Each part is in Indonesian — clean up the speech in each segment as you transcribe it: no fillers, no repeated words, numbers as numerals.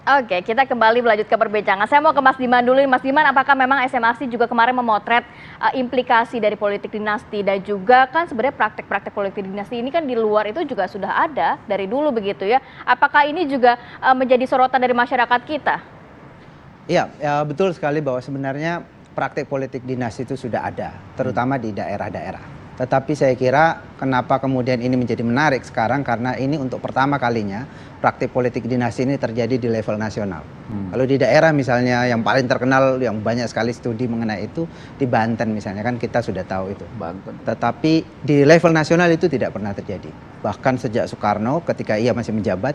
Oke, kita kembali melanjutkan perbincangan. Saya mau ke Mas Diman dulu. Mas Diman, apakah memang SMRC juga kemarin memotret implikasi dari politik dinasti dan juga kan sebenarnya praktek-praktek politik dinasti ini kan di luar itu juga sudah ada dari dulu begitu ya. Apakah ini juga menjadi sorotan dari masyarakat kita? Iya, ya, betul sekali bahwa sebenarnya praktek politik dinasti itu sudah ada, terutama di daerah-daerah. Tetapi saya kira kenapa kemudian ini menjadi menarik sekarang karena ini untuk pertama kalinya praktik politik dinasti ini terjadi di level nasional. Kalau di daerah misalnya yang paling terkenal yang banyak sekali studi mengenai itu di Banten misalnya kan kita sudah tahu itu. Banten. Tetapi di level nasional itu tidak pernah terjadi. Bahkan sejak Soekarno ketika ia masih menjabat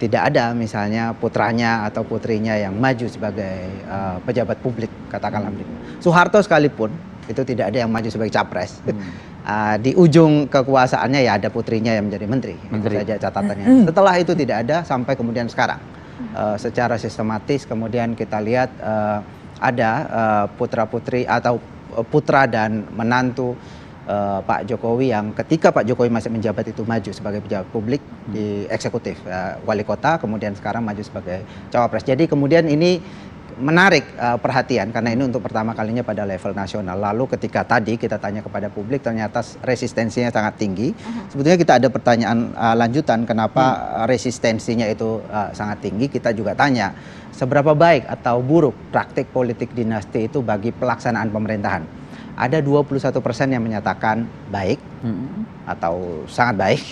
tidak ada misalnya putranya atau putrinya yang maju sebagai pejabat publik katakanlah begitu. Soeharto sekalipun itu tidak ada yang maju sebagai capres. Di ujung kekuasaannya ya ada putrinya yang menjadi menteri. Itu saja catatannya. Setelah itu tidak ada sampai kemudian sekarang. Secara sistematis kemudian kita lihat ada putra-putri atau putra dan menantu Pak Jokowi yang ketika Pak Jokowi masih menjabat itu maju sebagai pejabat publik di eksekutif wali kota, kemudian sekarang maju sebagai cawapres. Jadi kemudian ini menarik perhatian karena ini untuk pertama kalinya pada level nasional. Lalu ketika tadi kita tanya kepada publik ternyata resistensinya sangat tinggi. Sebetulnya kita ada pertanyaan lanjutan kenapa resistensinya itu sangat tinggi. Kita juga tanya seberapa baik atau buruk praktik politik dinasti itu bagi pelaksanaan pemerintahan. Ada 21% yang menyatakan baik atau sangat baik.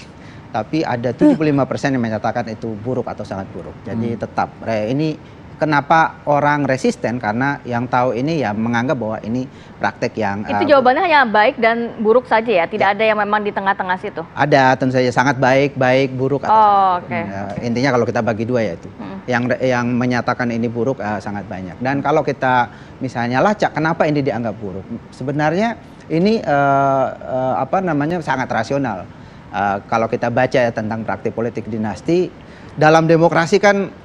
Tapi ada 75% yang menyatakan itu buruk atau sangat buruk. Jadi tetap ini kenapa orang resisten karena yang tahu ini ya menganggap bahwa ini praktek yang itu jawabannya hanya baik dan buruk saja ya, tidak ada yang memang di tengah-tengah situ. Ada tentu saja sangat baik, buruk atau intinya kalau kita bagi dua ya itu. Yang menyatakan ini buruk sangat banyak. Dan kalau kita misalnya lacak kenapa ini dianggap buruk? Sebenarnya ini sangat rasional. Kalau kita baca tentang praktik politik dinasti dalam demokrasi kan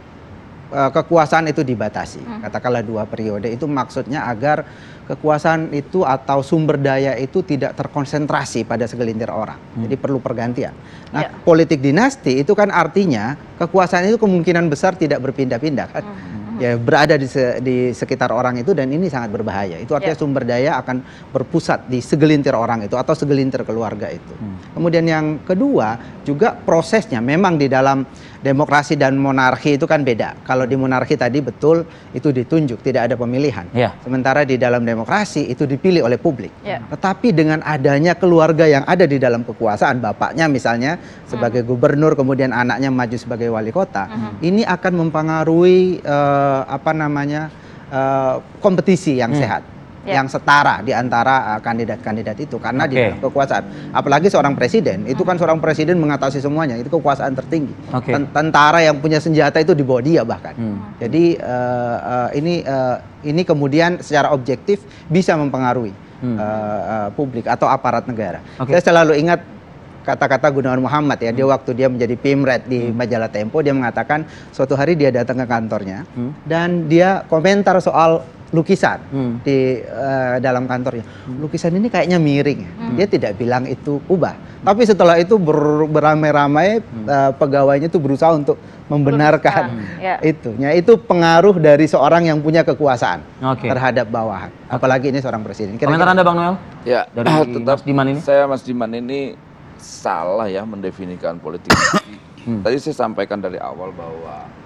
kekuasaan itu dibatasi, katakanlah 2 periode itu maksudnya agar kekuasaan itu atau sumber daya itu tidak terkonsentrasi pada segelintir orang, jadi perlu pergantian. Nah, politik dinasti itu kan artinya kekuasaan itu kemungkinan besar tidak berpindah-pindah kan, ya berada di sekitar orang itu dan ini sangat berbahaya. Itu artinya sumber daya akan berpusat di segelintir orang itu atau segelintir keluarga itu. Kemudian yang kedua juga prosesnya memang di dalam demokrasi dan monarki itu kan beda. Kalau di monarki tadi betul itu ditunjuk, tidak ada pemilihan. Sementara di dalam demokrasi itu dipilih oleh publik. Tetapi dengan adanya keluarga yang ada di dalam kekuasaan, bapaknya misalnya sebagai gubernur, kemudian anaknya maju sebagai wali kota, ini akan mempengaruhi kompetisi yang sehat. Yang setara di antara kandidat-kandidat itu karena di dalam kekuasaan. Apalagi seorang presiden, itu kan seorang presiden mengatasi semuanya, itu kekuasaan tertinggi. Tentara yang punya senjata itu di bawah dia bahkan. Jadi ini kemudian secara objektif bisa mempengaruhi publik atau aparat negara. Saya selalu ingat kata-kata Gunawan Muhammad ya, dia waktu dia menjadi Pimret di majalah Tempo, dia mengatakan suatu hari dia datang ke kantornya dan dia komentar soal lukisan di dalam kantornya. Lukisan ini kayaknya miring. Dia tidak bilang itu ubah. Tapi setelah itu beramai-ramai pegawainya itu berusaha untuk membenarkan itu. Ya, itu pengaruh dari seorang yang punya kekuasaan terhadap bawahan. Apalagi ini seorang presiden. Komentar Anda Bang Noel? Ya, dari tetap Mas Diman ini. Mas Diman ini salah ya mendefinisikan politik. Tadi saya sampaikan dari awal bahwa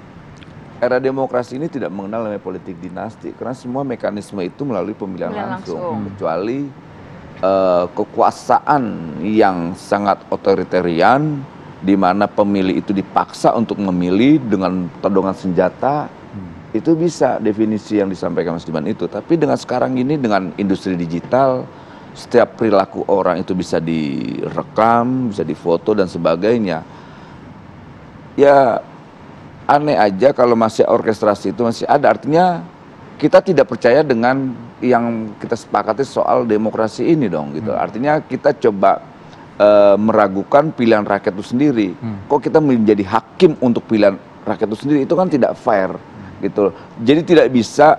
era demokrasi ini tidak mengenal namanya politik dinasti karena semua mekanisme itu melalui pemilihan langsung. Kecuali kekuasaan yang sangat otoritarian di mana pemilih itu dipaksa untuk memilih dengan todongan senjata, itu bisa definisi yang disampaikan Mas Diman itu. Tapi dengan sekarang ini dengan industri digital, setiap perilaku orang itu bisa direkam, bisa difoto dan sebagainya. Ya aneh aja kalau masih orkestrasi itu masih ada. Artinya kita tidak percaya dengan yang kita sepakati soal demokrasi ini dong gitu. Artinya kita coba meragukan pilihan rakyat itu sendiri. Kok kita menjadi hakim untuk pilihan rakyat itu sendiri, itu kan tidak fair gitu. Jadi tidak bisa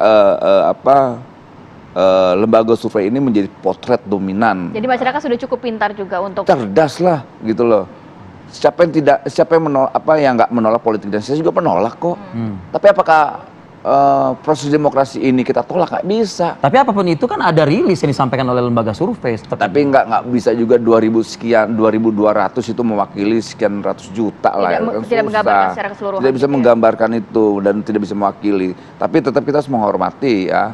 lembaga survei ini menjadi potret dominan. Jadi masyarakat sudah cukup pintar juga untuk cerdas lah gitu loh. siapa yang menolak, yang nggak menolak politik dinasti? Saya juga menolak kok. Tapi apakah proses demokrasi ini kita tolak? Nggak bisa. Tapi apapun itu kan ada rilis yang disampaikan oleh lembaga survei. Tapi nggak bisa juga 2000 sekian, 2200 itu mewakili sekian ratus juta lah. Tidak menggambarkan secara keseluruhan. Tidak bisa menggambarkan itu dan tidak bisa mewakili. Tapi tetap kita harus menghormati ya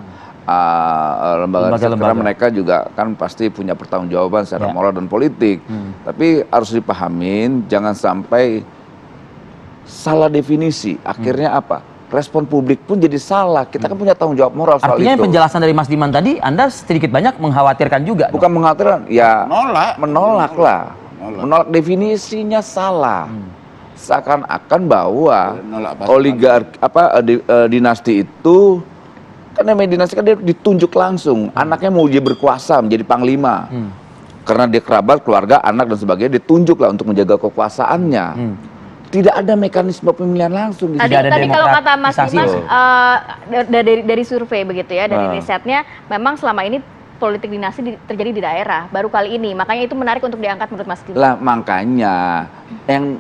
lembaga, karena mereka juga kan pasti punya pertanggungjawaban secara moral dan politik. Tapi harus dipahamin, jangan sampai salah definisi. Akhirnya apa? Respon publik pun jadi salah. Kita kan punya tanggung jawab moral soal Artinya itu. penjelasan dari Mas Diman tadi, Anda sedikit banyak mengkhawatirkan juga. Bukan mengatakan, ya menolak lah. Menolak definisinya salah. Seakan-akan bahwa oligarki dinasti itu kan namanya dinasti kan dia ditunjuk langsung. Anaknya mau dia berkuasa menjadi panglima. Karena dia kerabat, keluarga, anak dan sebagainya ditunjuk lah untuk menjaga kekuasaannya. Tidak ada mekanisme pemilihan langsung. Tadi kalau kata Mas Dimas dari survei begitu ya, dari risetnya memang selama ini politik dinasti terjadi di daerah, baru kali ini. Makanya itu menarik untuk diangkat menurut Mas Dimas. Lah makanya yang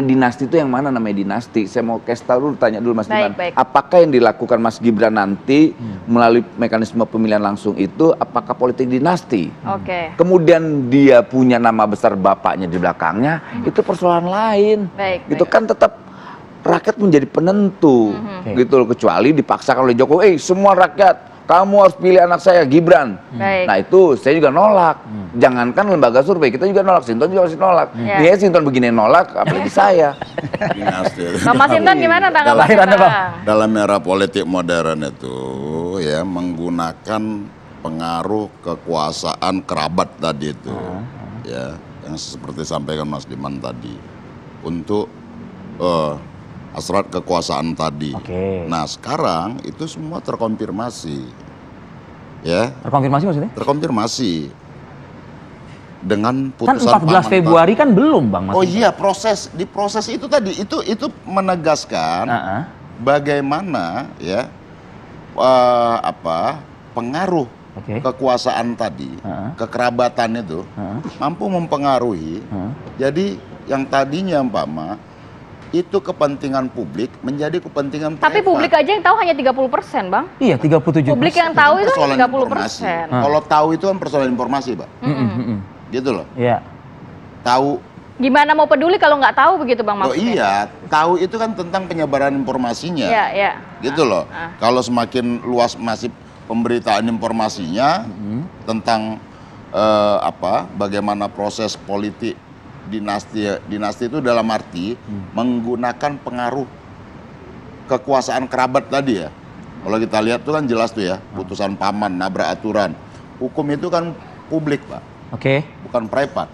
dinasti itu yang mana namanya dinasti? Saya mau kasih tahu dulu, tanya dulu Mas Diman. Apakah yang dilakukan Mas Gibran nanti melalui mekanisme pemilihan langsung itu apakah politik dinasti? Oke. Kemudian dia punya nama besar bapaknya di belakangnya, itu persoalan lain. Itu kan tetap rakyat menjadi penentu, gitu loh, kecuali dipaksakan oleh Jokowi. Semua rakyat kamu harus pilih anak saya Gibran. Nah itu saya juga nolak. Jangankan lembaga survei, kita juga nolak. Sinton juga masih nolak. Dia Sinton begini nolak, apalagi saya. Mas Sinton gimana tanggapan Bang? Dalam era politik modern itu ya menggunakan pengaruh kekuasaan kerabat tadi itu, ya yang seperti sampaikan Mas Diman tadi untuk hasrat kekuasaan tadi. Nah sekarang itu semua terkonfirmasi, ya. Terkonfirmasi maksudnya? Terkonfirmasi dengan putusan kan 14 Februari kan belum Bang. Oh iya, proses itu tadi itu menegaskan bagaimana ya pengaruh kekuasaan tadi, kekerabatan itu mampu mempengaruhi. Jadi yang tadinya itu kepentingan publik menjadi kepentingan private. Tapi publik aja yang tahu hanya 30%, Bang. Iya, 37%. Publik yang tahu itu persoalan 30%. Kalau tahu itu kan persoalan informasi, Pak. Gitu loh. Iya. Tahu. Gimana mau peduli kalau nggak tahu begitu, Bang, maksudnya? Oh iya, tahu itu kan tentang penyebaran informasinya. Iya. Gitu loh. Kalau semakin luas masif pemberitaan informasinya tentang bagaimana proses politik dinasti itu dalam arti menggunakan pengaruh kekuasaan kerabat tadi ya. Kalau kita lihat tuh kan jelas tuh ya, putusan paman, nabrak aturan. Hukum itu kan publik, Pak. Bukan private.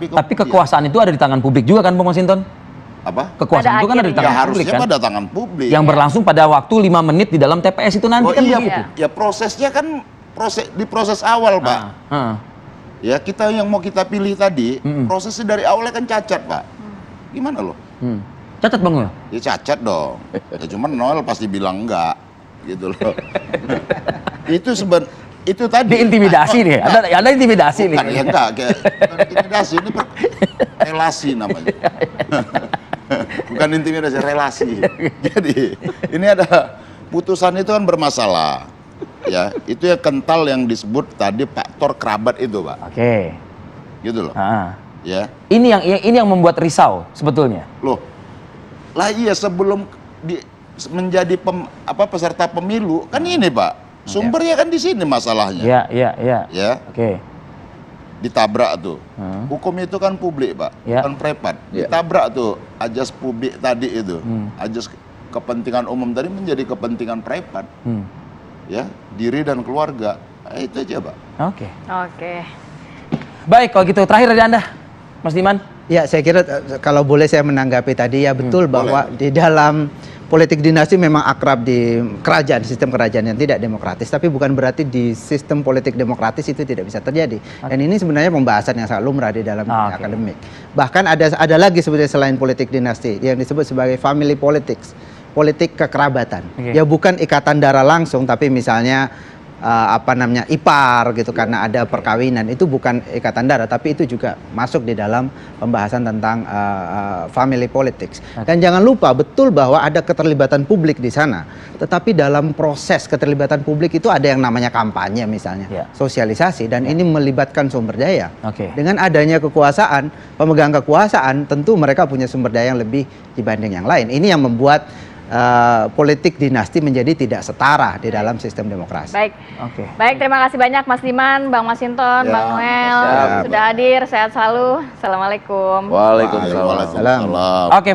Tapi kekuasaan itu ada di tangan publik juga kan, Bang Masinton? Apa? Kekuasaan itu kan ada di tangan publik harusnya kan? pada tangan publik. Yang berlangsung pada waktu 5 menit di dalam TPS itu nanti kan begitu. Ya prosesnya kan di proses awal, Pak. Ya kita yang mau kita pilih tadi, prosesnya dari awalnya kan cacat, Pak. Gimana loh? Cacat Bang? Ya cacat dong. Ya cuman Noel pasti bilang enggak, gitu loh. Itu tadi. Diintimidasi nih, ada intimidasi nih. Ya enggak, bukan intimidasi, ini relasi namanya. Bukan intimidasi, relasi. Jadi ini ada putusan itu kan bermasalah. Ya, itu ya kental yang disebut tadi faktor kerabat itu, Pak. Gitu loh. Ya. Ini yang membuat risau sebetulnya. Loh. Lah iya sebelum menjadi peserta pemilu kan ini, Pak. Sumbernya kan di sini masalahnya. Iya. Ya. Ditabrak tuh. Hukum itu kan publik, Pak. Bukan private. Ditabrak tuh ajas publik tadi itu. Ajas kepentingan umum tadi menjadi kepentingan private. Ya, diri dan keluarga. Itu aja, Pak. Oke. Baik, kalau gitu terakhir dari Anda, Mas Diman. Ya, saya kira kalau boleh saya menanggapi tadi ya betul bahwa di dalam politik dinasti memang akrab di kerajaan, sistem kerajaan yang tidak demokratis, tapi bukan berarti di sistem politik demokratis itu tidak bisa terjadi. Dan ini sebenarnya pembahasan yang sangat lumrah di dalam dunia akademik. Bahkan ada lagi sebetulnya selain politik dinasti yang disebut sebagai family politics, politik kekerabatan. Ya bukan ikatan darah langsung, tapi misalnya ipar gitu karena ada perkawinan, itu bukan ikatan darah, tapi itu juga masuk di dalam pembahasan tentang family politics. Dan jangan lupa betul bahwa ada keterlibatan publik di sana, tetapi dalam proses keterlibatan publik itu ada yang namanya kampanye misalnya, sosialisasi, dan ini melibatkan sumber daya. Dengan adanya kekuasaan, pemegang kekuasaan tentu mereka punya sumber daya yang lebih dibanding yang lain. Ini yang membuat politik dinasti menjadi tidak setara di dalam sistem demokrasi. Baik, baik, terima kasih banyak Mas Diman, Bang Masinton, Bang Noel sudah hadir. Sehat selalu. Assalamualaikum. Waalaikumsalam. Oke.